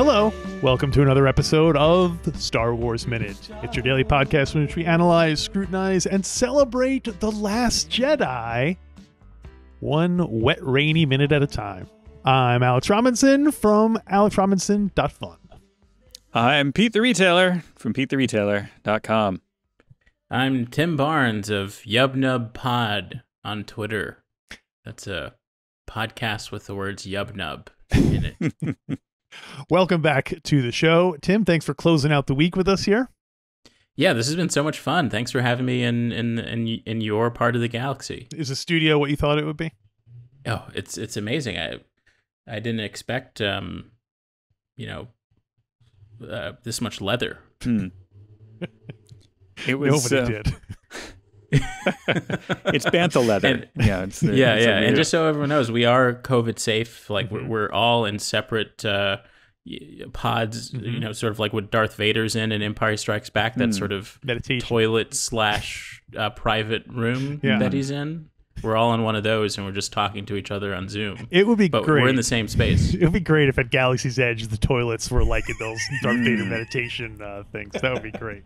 Hello, welcome to another episode of Star Wars Minute. It's your daily podcast in which we analyze, scrutinize, and celebrate The Last Jedi, one wet, rainy minute at a time. I'm Alex Robinson from alexrobinson.fun. I'm Pete the Retailer from PeteTheRetailer.com. I'm Tim Barnes of Yubnub Pod on Twitter. That's a podcast with the words Yubnub in it. Welcome back to the show. Tim, thanks for closing out the week with us here. Yeah, this has been so much fun. Thanks for having me in your part of the galaxy. Is the studio what you thought it would be? Oh, it's amazing. I didn't expect this much leather. It was Nobody did. It's bantha leather. And just so everyone knows, we are COVID safe. Like we're all in separate pods. Mm-hmm. Sort of like what Darth Vader's in Empire Strikes Back. That sort of meditation toilet / private room that he's in. We're all in one of those, and we're just talking to each other on Zoom. It would be but great. We're in the same space. It would be great if at Galaxy's Edge the toilets were like in those Darth Vader meditation things. That would be great.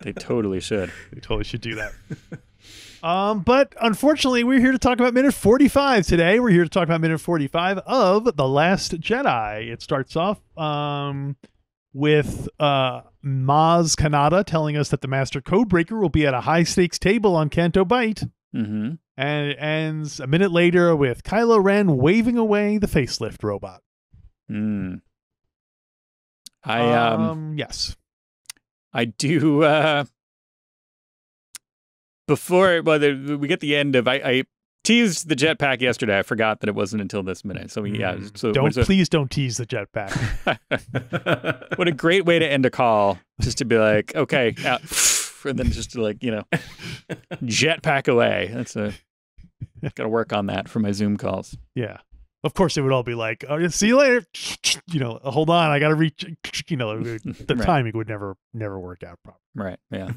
They totally should. They totally should do that. But unfortunately, we're here to talk about minute 45 today. We're here to talk about minute 45 of The Last Jedi. It starts off with Maz Kanata telling us that the Master Codebreaker will be at a high-stakes table on Canto Bight. Mm-hmm. And it ends a minute later with Kylo Ren waving away the facelift robot. Yes. I do. Before we get the end of, I teased the jetpack yesterday. I forgot that it wasn't until this minute. So So please don't tease the jetpack. What a great way to end a call, just to be like, okay, and then just to jetpack away. Got to work on that for my Zoom calls. Yeah. Of course, it would all be like, "Oh, see you later." Hold on, I got to reach. The timing would never work out properly. Right. Yeah.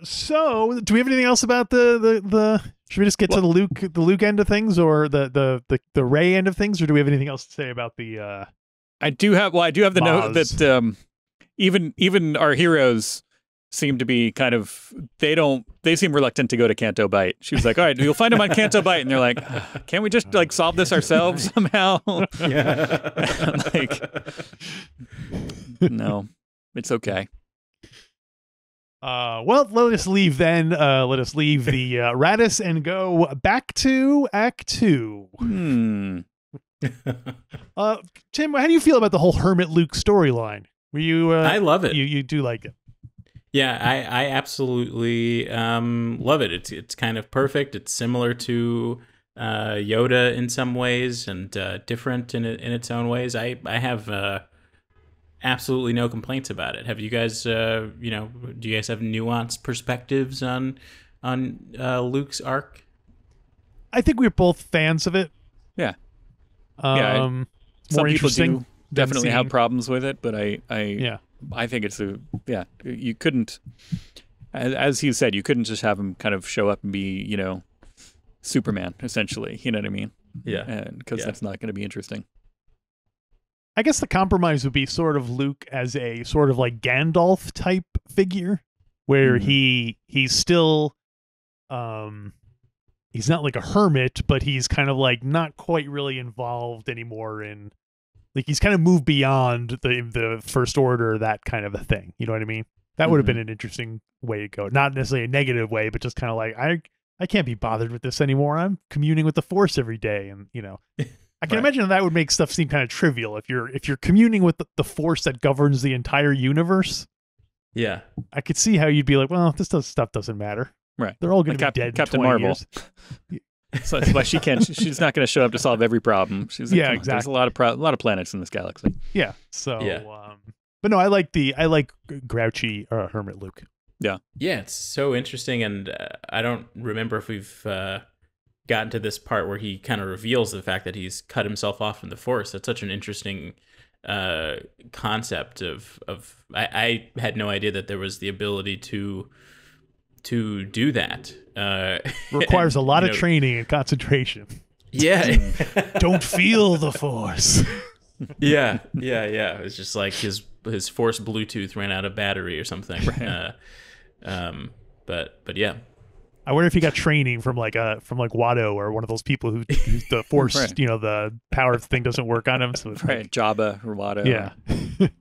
So, do we have anything else about the? Should we just get to the Luke end of things, or the Rey end of things, or do we have anything else to say about the? I do have the note Maz. that even our heroes seem to be kind of they seem reluctant to go to Canto Bight. She was like, all right, you'll find him on Canto Bight, and they're like, can't we just solve this ourselves somehow? Yeah. No, it's okay. Well, let us leave then. Let us leave the Radis and go back to Act 2. Tim, how do you feel about the whole Hermit Luke storyline? Were you? I love it. You do like it? Yeah, I absolutely love it. It's kind of perfect. It's similar to Yoda in some ways, and different in its own ways. I have absolutely no complaints about it. Have you guys? Do you guys have nuanced perspectives on Luke's arc? I think we're both fans of it. Yeah. More some people interesting. Do definitely have problems with it, but I think it's you couldn't, as he said, you couldn't just have him kind of show up and be, Superman, essentially. You know what I mean? Yeah. Because that's not going to be interesting. I guess the compromise would be sort of Luke as a sort of like Gandalf type figure, where he's still, he's not like a hermit, but he's kind of like not quite really involved anymore in. Like, he's kind of moved beyond the First Order, that kind of a thing. You know what I mean? That would have been an interesting way to go. Not necessarily a negative way, but just kind of like, I can't be bothered with this anymore. I'm communing with the Force every day. And, I can imagine that would make stuff seem kind of trivial. If you're communing with the Force that governs the entire universe. Yeah. I could see how you'd be like, well, stuff doesn't matter. Right. They're all going to be dead Captain in 20 Marvel. years. So that's why she's not going to show up to solve every problem. She's like, exactly. There's a lot of planets in this galaxy. Yeah. So, but no, I like grouchy Hermit Luke. Yeah. Yeah, it's so interesting, and I don't remember if we've gotten to this part where he kind of reveals the fact that he's cut himself off from the Force. That's such an interesting concept of I had no idea that there was the ability to do that. Requires a lot of training and concentration. Yeah. Don't feel the Force. Yeah. It's just like his Force Bluetooth ran out of battery or something. Right. But yeah. I wonder if he got training from like Watto or one of those people who the Force, Right. the power thing doesn't work on him. So it's Right, like, Jabba or Watto. yeah.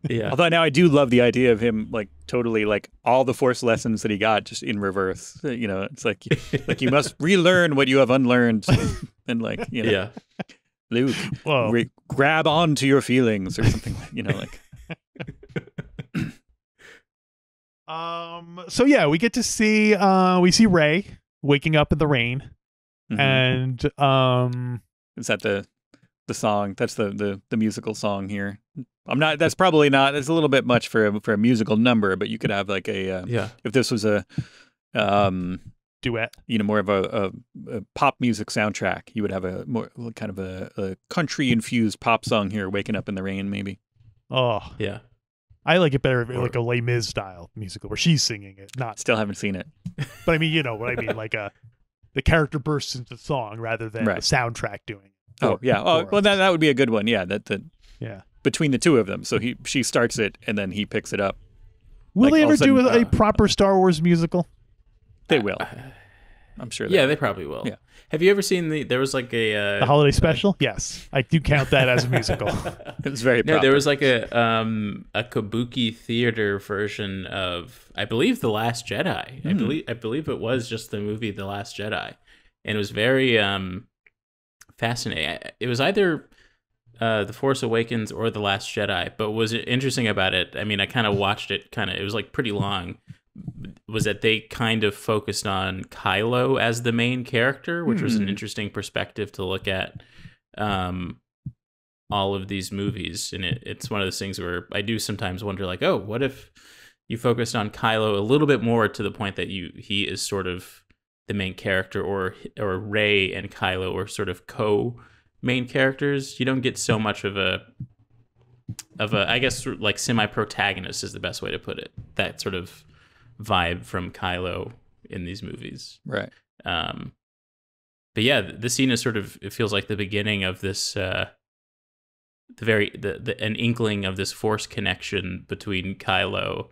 Yeah. Although now I do love the idea of him like totally like all the Force lessons that he got just in reverse. It's like you must relearn what you have unlearned, and Yeah. Luke, Whoa. grab onto your feelings or something. Like. So yeah, we get to see we see Rey waking up in the rain, Mhm. and Is that the song? That's the musical song here. That's probably not. It's a little bit much for a musical number, but you could have like a Yeah. if this was a duet. more of a pop music soundtrack, you would have a more kind of a country infused pop song here, "Waking Up in the Rain," maybe. Oh, Yeah. I like it better like a Les Mis style musical where she's singing it, not. Still haven't seen it. But I mean, you know what I mean, like the character bursts into song rather than Right. the soundtrack doing it. Oh yeah. Oh well, that would be a good one. Yeah. Yeah. Between the two of them, so she starts it and then he picks it up. Will Like, they all ever of a do sudden, a proper Star Wars musical? They will. I'm sure. Yeah, they probably will. Yeah. Have you ever seen there was like a The holiday special? Yes, I do count that as a musical. It was very. no, proper. there was like a kabuki theater version of, I believe, The Last Jedi. I believe it was just the movie The Last Jedi, and it was very fascinating. It was either The Force Awakens or The Last Jedi, but what was interesting about it, I mean, I kind of watched it, it was like pretty long, was that they kind of focused on Kylo as the main character, which was an interesting perspective to look at all of these movies. And it's one of those things where I do sometimes wonder, like, oh, what if you focused on Kylo a little bit more to the point that he is sort of the main character, or Rey and Kylo are sort of co-main characters. You don't get so much of a I guess like semi-protagonist is the best way to put it. That sort of vibe from Kylo in these movies. Right. But yeah, the scene is sort of, it feels like the beginning of this an inkling of this Force connection between Kylo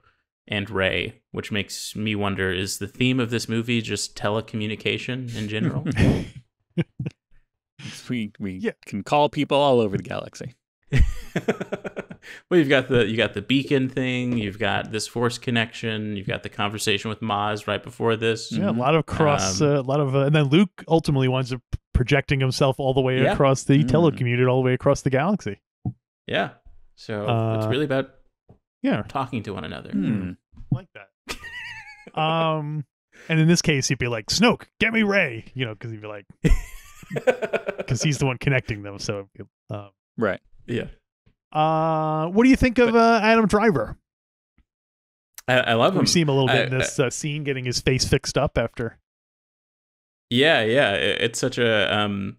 and Rey, which makes me wonder, is the theme of this movie just telecommunication in general? We can call people all over the galaxy. Well, you got the beacon thing, you've got this Force connection, you've got the conversation with Maz right before this. Yeah, a lot of and then Luke ultimately winds up projecting himself all the way across the telecommuted all the way across the galaxy. Yeah, so it's really about talking to one another. Like that. And in this case, he'd be like, "Snoke, get me Rey," because he'd be like, because he's the one connecting them. So, right. Yeah. What do you think of Adam Driver? I love him. We see him a little bit in this scene, getting his face fixed up after. Yeah. It's such a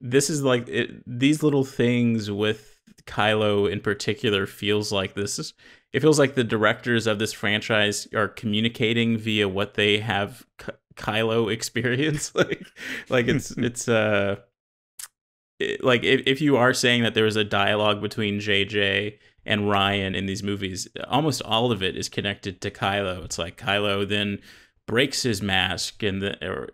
this is like these little things with Kylo in particular feels like this. It feels like the directors of this franchise are communicating via what they have Kylo experience. like it's like if you are saying that there was a dialogue between JJ and Ryan in these movies, almost all of it is connected to Kylo. It's like Kylo then breaks his mask or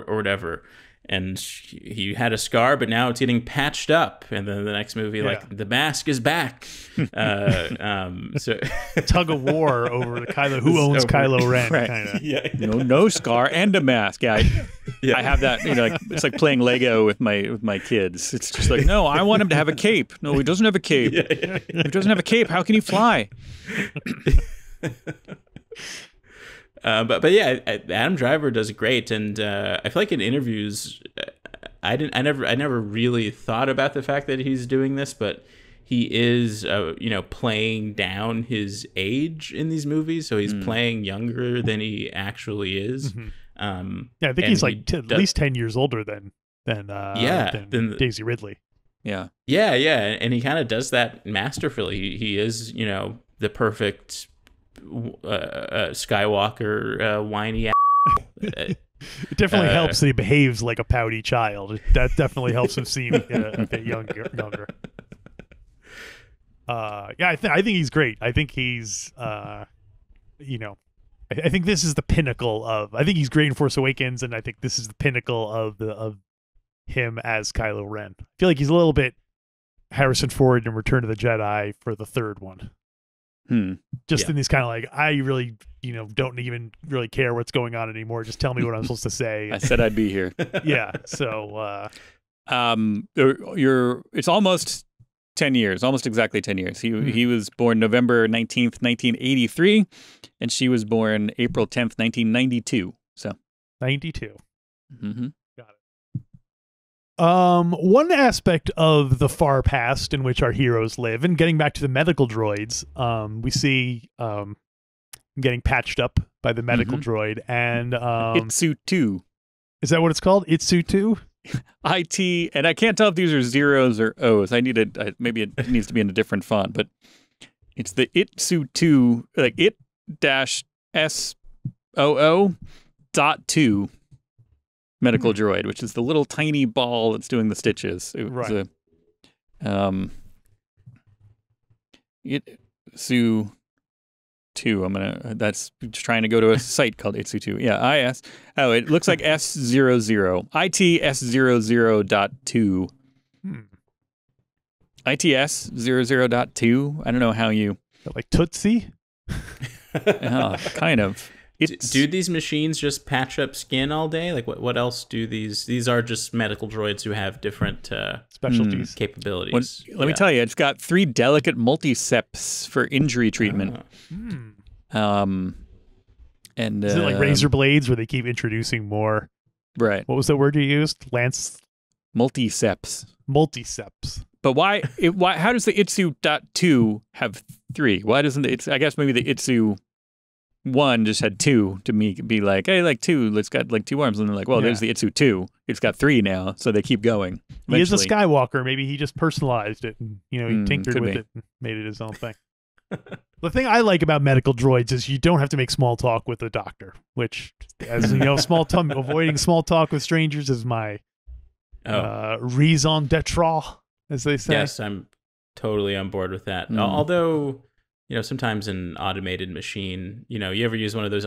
whatever, and he had a scar, but now it's getting patched up. And then the next movie, like, the mask is back. So tug of war over the Kylo, who owns Kylo Ren, right. kind of. Yeah. No scar and a mask. Yeah. I have that. Like, it's like playing Lego with my kids. It's just like, no, I want him to have a cape. No, he doesn't have a cape. If he doesn't have a cape, how can he fly? But yeah, Adam Driver does great, and I feel like in interviews, I never really thought about the fact that he's doing this, but he is playing down his age in these movies, so he's playing younger than he actually is. Mm-hmm. I think he's like at least 10 years older than Daisy Ridley. Yeah, and he kind of does that masterfully. He is the perfect Skywalker whiny It definitely helps that he behaves like a pouty child. That definitely helps him seem a bit younger. Yeah, I think he's great. I think he's, you know, I think this is the pinnacle of. I think he's great in Force Awakens, and I think this is the pinnacle of him as Kylo Ren. I feel like he's a little bit Harrison Ford in Return of the Jedi for the third one. Just in these kind of like, I really, don't even really care what's going on anymore. Just tell me what I'm supposed to say. I said I'd be here. Yeah. So, it's almost 10 years, almost exactly 10 years. He was born November 19th, 1983, and she was born April 10th, 1992. So 92. Mm-hmm. Got it. One aspect of the far past in which our heroes live, and getting back to the medical droids, we see getting patched up by the medical droid, and Itsu II. Is that what it's called? Itsu II? IT, and I can't tell if these are zeros or O's. Maybe it needs to be in a different font, but it's the Itsu II, like it-SOO.2 medical droid, which is the little tiny ball that's doing the stitches. It was Itsu II. That's trying to go to a site called Itsu II. Yeah, it looks like S00. ITS00.2. ITS00.2. I don't know how you. Like Tootsie? Kind of. Do these machines just patch up skin all day? Like what else do these are just medical droids who have different specialties, capabilities. Let me tell you, it's got 3 delicate multiceps for injury treatment. And is it like razor blades where they keep introducing more? Right. What was the word you used? Multiceps. But why how does the Itsu.2 have 3? Why doesn't it? I guess maybe the Itsu 1 just had 2 to be like, hey, like 2, it's got like 2 arms, and they're like, well, there's the Itsu 2. It's got 3 now, so they keep going. Eventually. He is a Skywalker. Maybe he just personalized it and he tinkered with it and made it his own thing. The thing I like about medical droids is you don't have to make small talk with a doctor, which, as you know, avoiding small talk with strangers is my raison d'etre, as they say. Yes, I'm totally on board with that. Although, sometimes an automated machine, you ever use one of those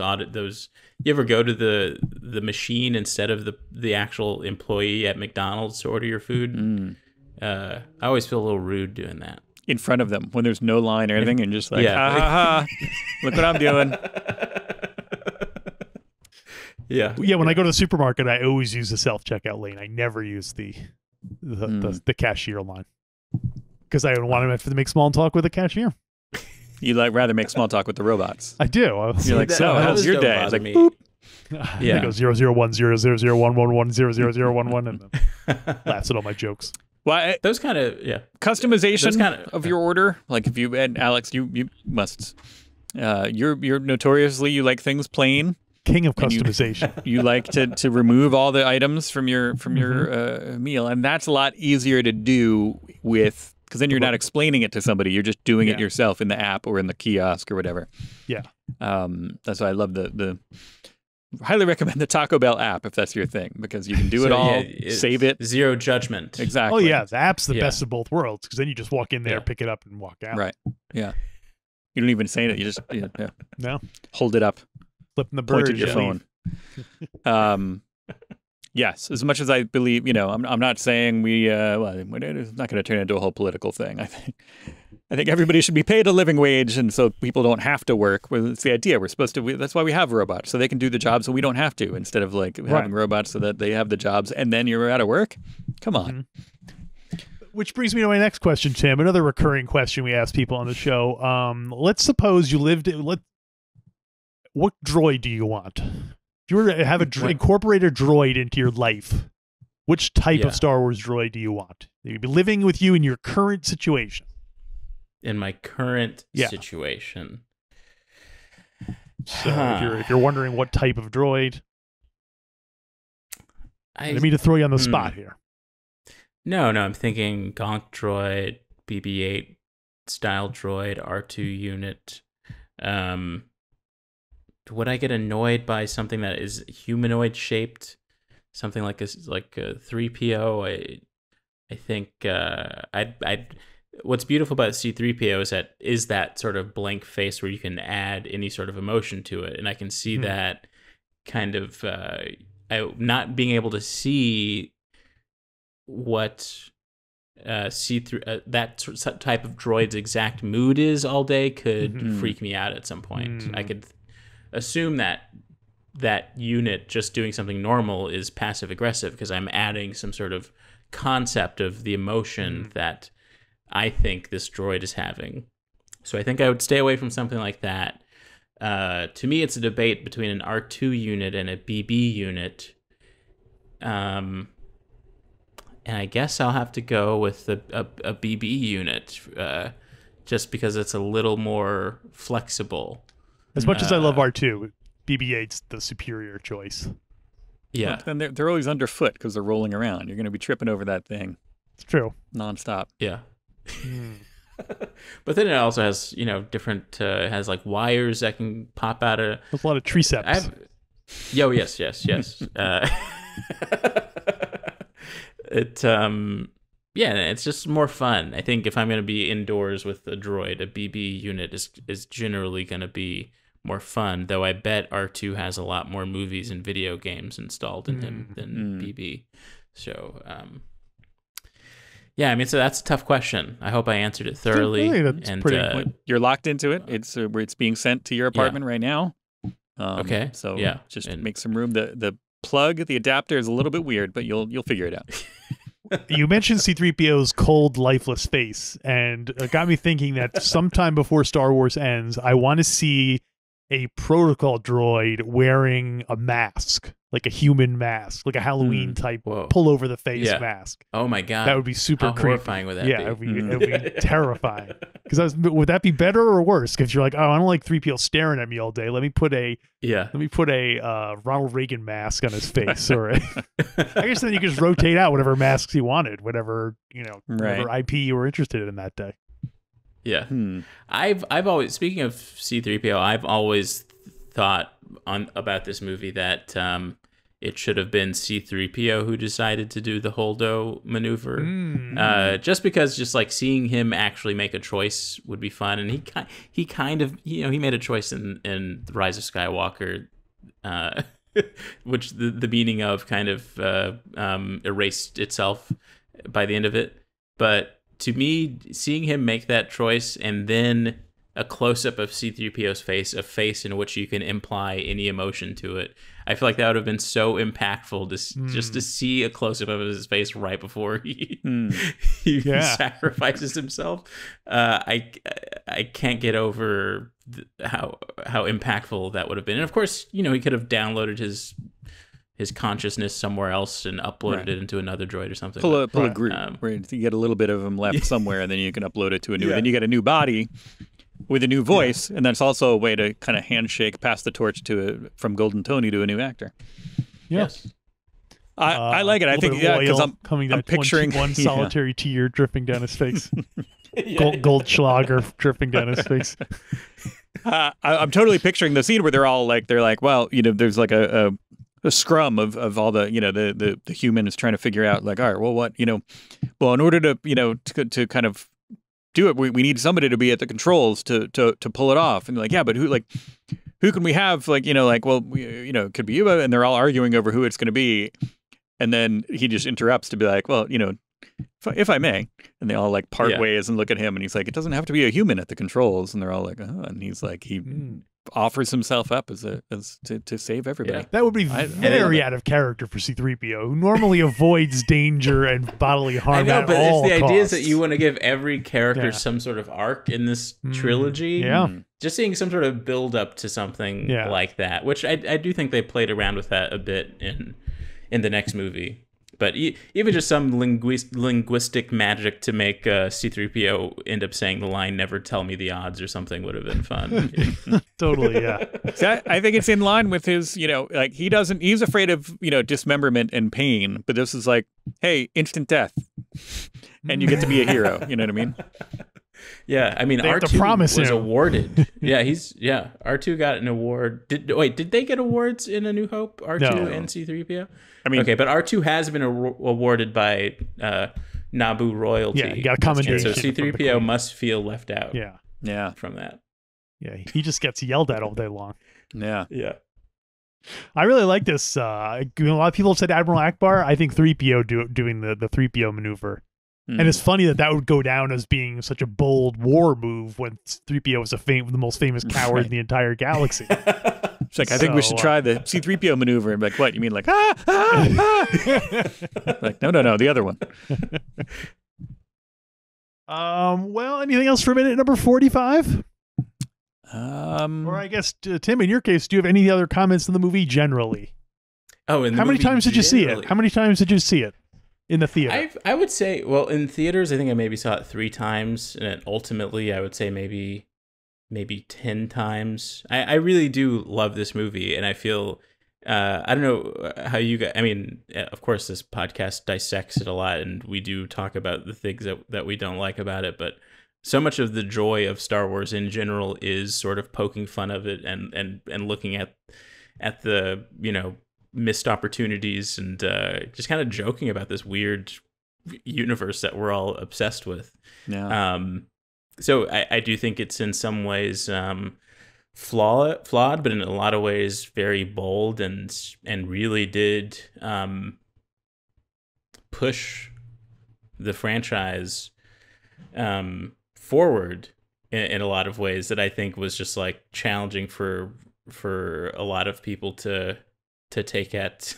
you ever go to the machine instead of the actual employee at McDonald's to order your food? I always feel a little rude doing that. In front of them when there's no line or anything, and just like, ha ha ha, look what I'm doing. Yeah. When I go to the supermarket, I always use the self-checkout lane. I never use the cashier line because I don't want to have to make small talk with a cashier. You rather make small talk with the robots. I do. You're like, so how's your day? It's like, boop. Yeah. It goes 0010001110011 and then laughs at all my jokes. Well, those kind of customization of your order, like if you and Alex, you must. You're notoriously you like things plain. King of customization. You like to remove all the items from your meal, and that's a lot easier to do with because then you're not explaining it to somebody. You're just doing it yourself in the app or in the kiosk or whatever. Yeah. That's why I love the. Highly recommend the Taco Bell app if that's your thing, because you can do it all, save it. Zero judgment. Exactly. Oh, yeah. The app's the best of both worlds, because then you just walk in there, pick it up, and walk out. Right. Yeah. You don't even say it. You just no. Hold it up. Flipping the bird. Point at your phone. Yes. As much as I believe, I'm not saying we're not going to turn into a whole political thing. I think everybody should be paid a living wage, and so people don't have to work. Well, it's the idea. We're supposed to. That's why we have robots, so they can do the job, so we don't have to. Instead of having robots so that they have the jobs, and then you're out of work. Come on. Which brings me to my next question, Tim. Another recurring question we ask people on the show. Let's suppose you lived. What droid do you want? If you were to have incorporate a droid into your life, which type of Star Wars droid do you want? They'd be living with you in your current situation. In my current situation. So if you're wondering what type of droid, I didn't mean to throw you on the spot here. No, I'm thinking Gonk droid, BB-8 style droid, R2 unit. would I get annoyed by something that is humanoid shaped, something like a 3PO? I think I'd what's beautiful about C3PO is that sort of blank face where you can add any sort of emotion to it, and I can see that kind of not being able to see what see through that type of droid's exact mood is all day could freak me out at some point. I could assume that unit just doing something normal is passive aggressive because I'm adding some sort of concept of the emotion that I think this droid is having. So I think I would stay away from something like that. To me, it's a debate between an R2 unit and a BB unit. And I guess I'll have to go with a BB unit, just because it's a little more flexible. As much as I love R2, BB-8's the superior choice. Yeah. Well, then they're always underfoot because they're rolling around. You're going to be tripping over that thing. It's true. Nonstop. Yeah. But then it also has, different, has like wires that can pop out of. There's a lot of triceps. Yes. It's just more fun. I think if I'm going to be indoors with a droid, a BB unit is generally going to be more fun, though I bet R2 has a lot more movies and video games installed in him than BB. So, so that's a tough question. I hope I answered it thoroughly. You're locked into it. It's being sent to your apartment right now. Okay. So just make some room. The plug, the adapter is a little bit weird, but you'll figure it out. You mentioned C-3PO's cold, lifeless face, and it got me thinking that sometime before Star Wars ends, I want to see a protocol droid wearing a mask, like a human mask, like a Halloween type pull over the face mask. Oh my god, that would be super How creepy. Horrifying would that be? It'd be terrifying. Because would that be better or worse? Because you're like, oh, I don't like 3PO staring at me all day. Let me put a Ronald Reagan mask on his face, or I guess then you could just rotate out whatever masks you wanted, whatever whatever IP you were interested in that day. Yeah. I've always, speaking of C-3PO, I've always thought about this movie that it should have been C-3PO who decided to do the Holdo maneuver. Just because just like seeing him actually make a choice would be fun. And he kind of, he made a choice in The Rise of Skywalker, which the meaning of kind of erased itself by the end of it. But to me, seeing him make that choice and then a close-up of C-3PO's face, a face in which you can imply any emotion to it, I feel like that would have been so impactful just to see a close-up of his face right before he sacrifices himself. I can't get over how impactful that would have been. And of course, he could have downloaded his consciousness somewhere else and uploaded it into another droid or something. Pull a group where you get a little bit of him left somewhere, and then you can upload it to a new. Then you get a new body with a new voice, and that's also a way to kind of handshake, pass the torch from Golden Tony to a new actor. Yes. I like it. I think because I'm picturing one solitary tear dripping down his face. Goldschlager dripping down his face. I'm totally picturing the scene where they're like, well, there's like a scrum of all the the human is trying to figure out like, all right, well, what well, in order to to kind of do it, we need somebody to be at the controls to pull it off. And like, yeah, but who can we have? Like, well, it could be you. And they're all arguing over who it's going to be. And then he just interrupts to be like, well, if I may. And they all like part ways and look at him, and he's like, it doesn't have to be a human at the controls. And they're all like, oh. And he's like, he offers himself up as to save everybody. That would be very out of character for C-3PO, who normally avoids danger and bodily harm. I know, but it's the idea is that you want to give every character some sort of arc in this trilogy. Just seeing some sort of build up to something like that, which I do think they played around with that a bit in the next movie. But even just some linguistic magic to make C-3PO end up saying the line, never tell me the odds or something would have been fun. Totally, yeah. So I think it's in line with his, like he's afraid of, dismemberment and pain. But this is like, hey, instant death. And you get to be a hero. You know what I mean? Yeah, I mean, They have to R2 promise was him. awarded. R2 got an award. Did they get awards in A New Hope? R2 No. and C3PO? I mean, Okay, but R2 has been awarded by Naboo royalty. Yeah, he got a commendation. So from the C3PO Queen. must feel left out yeah, from that. Yeah, he just gets yelled at all day long. yeah. Yeah. I really like this. A lot of people have said Admiral Akbar. I think 3PO doing the 3PO maneuver. And it's funny that would go down as being such a bold war move when 3PO is the most famous coward in the entire galaxy. It's like, I think we should try the C-3PO maneuver. And be like, what? You mean like, like, no, the other one. Well, anything else for minute number 45? Or I guess, Tim, in your case, do you have any other comments on the movie generally? Oh, in the How many movie times did you see it? generally? How many times did you see it in the theater? I would say, well, in theaters, I think I maybe saw it 3 times, and ultimately, I would say maybe 10 times. I really do love this movie, and I feel I don't know how you guys. I mean, of course, this podcast dissects it a lot, and we do talk about the things that we don't like about it, but so much of the joy of Star Wars in general is sort of poking fun of it and looking at the, you know, missed opportunities and just kind of joking about this weird universe that we're all obsessed with. Yeah. So I do think it's in some ways flawed, but in a lot of ways very bold and really did push the franchise forward in a lot of ways that I think was just like challenging for a lot of people to take at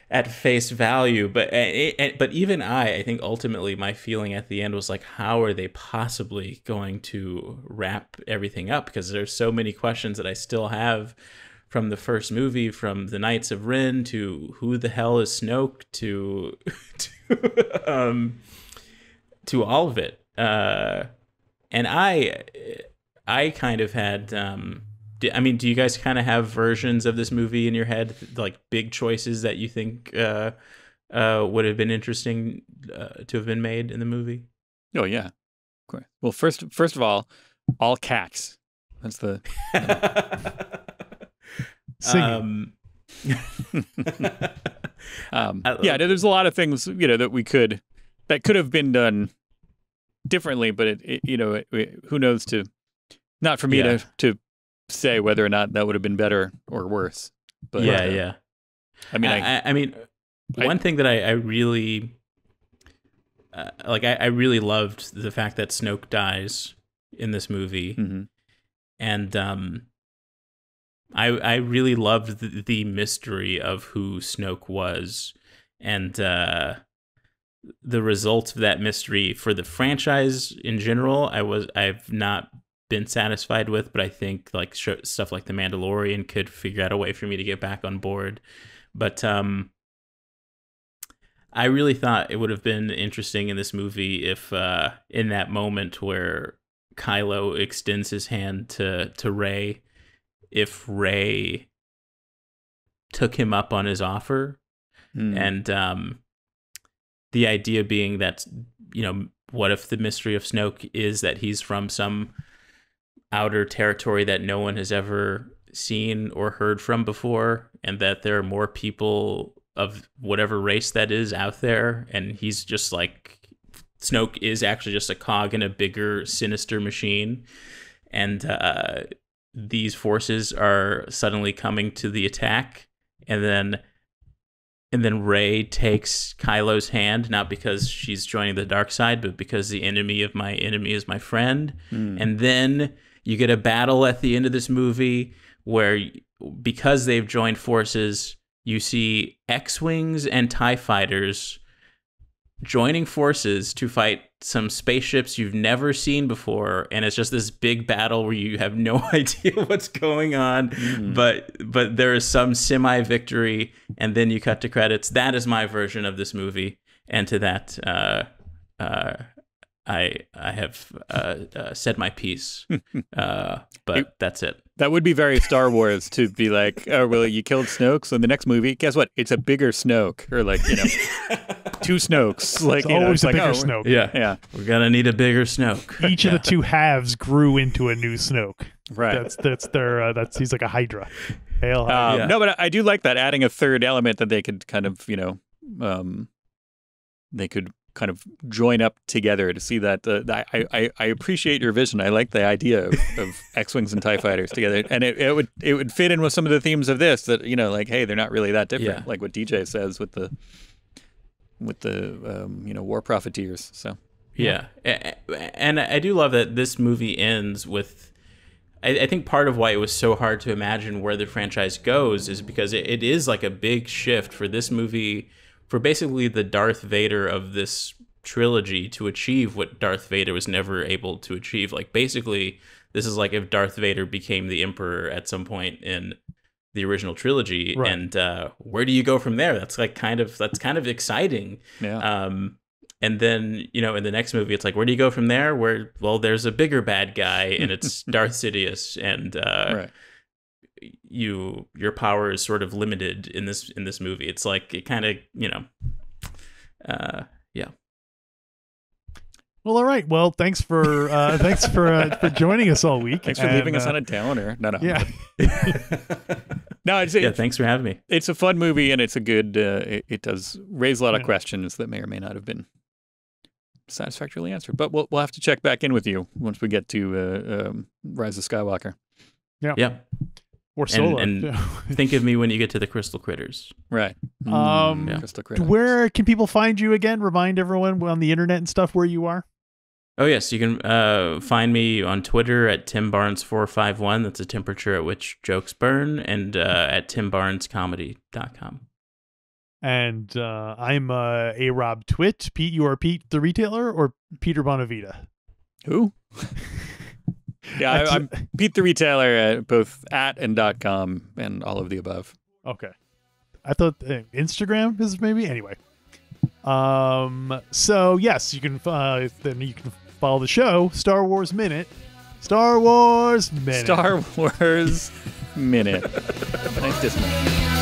at face value. But even I think ultimately my feeling at the end was like, how are they possibly going to wrap everything up? Because there's so many questions that I still have from the first movie, from the Knights of Ren to who the hell is Snoke to all of it. And I kind of had, I mean, do you guys kind of have versions of this movie in your head, like big choices that you think would have been interesting to have been made in the movie? Oh yeah. Cool. Well, first of all cats. That's the Singing. yeah. There's a lot of things, you know, that could have been done differently, but who knows? Not for me to say whether or not that would have been better or worse. But yeah. I mean, I mean, one thing that I really I really loved the fact that Snoke dies in this movie, mm-hmm. and I really loved the mystery of who Snoke was, and the results of that mystery for the franchise in general. I've not been satisfied with, but I think like stuff like The Mandalorian could figure out a way for me to get back on board. But I really thought it would have been interesting in this movie if in that moment where Kylo extends his hand to Rey, if Rey took him up on his offer. And the idea being that, you know, what if the mystery of Snoke is that he's from some outer territory that no one has ever seen or heard from before, and that there are more people of whatever race that is out there, and he's just like, Snoke is actually just a cog in a bigger, sinister machine, and these forces are suddenly coming to the attack, and then Rey takes Kylo's hand, not because she's joining the dark side, but because the enemy of my enemy is my friend. And then you get a battle at the end of this movie where, because they've joined forces, you see X-Wings and TIE fighters joining forces to fight some spaceships you've never seen before, and it's just this big battle where you have no idea what's going on, but there is some semi-victory, and then you cut to credits. That is my version of this movie, and to that I have said my piece, but that's it. That would be very Star Wars to be like, oh, well, you killed Snoke, so in the next movie, guess what? It's a bigger Snoke, or like, you know, 2 Snokes. Like, It's you know, always it's a like, bigger oh, Snoke. Yeah. We're gonna need a bigger Snoke. Each of the 2 halves grew into a new Snoke. right. That's their he's like a Hydra. Hail Hydra. Yeah. No, but I do like that, adding a third element that they could kind of, you know, they could kind of join up together to see that. I appreciate your vision. I like the idea of X-Wings and TIE fighters together. And it would fit in with some of the themes of this that, you know, like, hey, they're not really that different. Yeah. Like what DJ says with the you know, war profiteers. So, Yeah. And I do love that this movie ends with, I think part of why it was so hard to imagine where the franchise goes is because it is like a big shift for this movie, for basically the Darth Vader of this trilogy to achieve what Darth Vader was never able to achieve. Like, basically, this is like if Darth Vader became the Emperor at some point in the original trilogy, Right. and where do you go from there? That's kind of exciting. yeah. And then, you know, in the next movie, it's like, where do you go from there? Well, there's a bigger bad guy, and it's Darth Sidious, and right. your power is sort of limited in this movie. It's like, it kind of, you know, yeah. Well, all right. Well, thanks for joining us all week. Thanks for leaving us on a downer. No. Yeah. No, it's, Yeah, thanks for having me. it's a fun movie, and it's a good, it does raise a lot of questions that may or may not have been satisfactorily answered. But we'll have to check back in with you once we get to Rise of Skywalker. Yeah. Or Solo. And think of me when you get to the Crystal Critters. Right. Yeah. Crystal Critters. Where can people find you again? Remind everyone on the internet and stuff where you are. Oh, yes. You can find me on Twitter at TimBarnes451. That's the temperature at which jokes burn. And at TimBarnesComedy.com. And I'm A-Rob Twit. Pete, you are Pete the Retailer or Peter Bonavita? Who? Yeah, I'm Pete the Retailer at both at and .com and all of the above. Okay. I thought Instagram is maybe anyway. So yes, you can then you can follow the show Star Wars Minute. Star Wars Minute. Star Wars Minute. Nice dismount.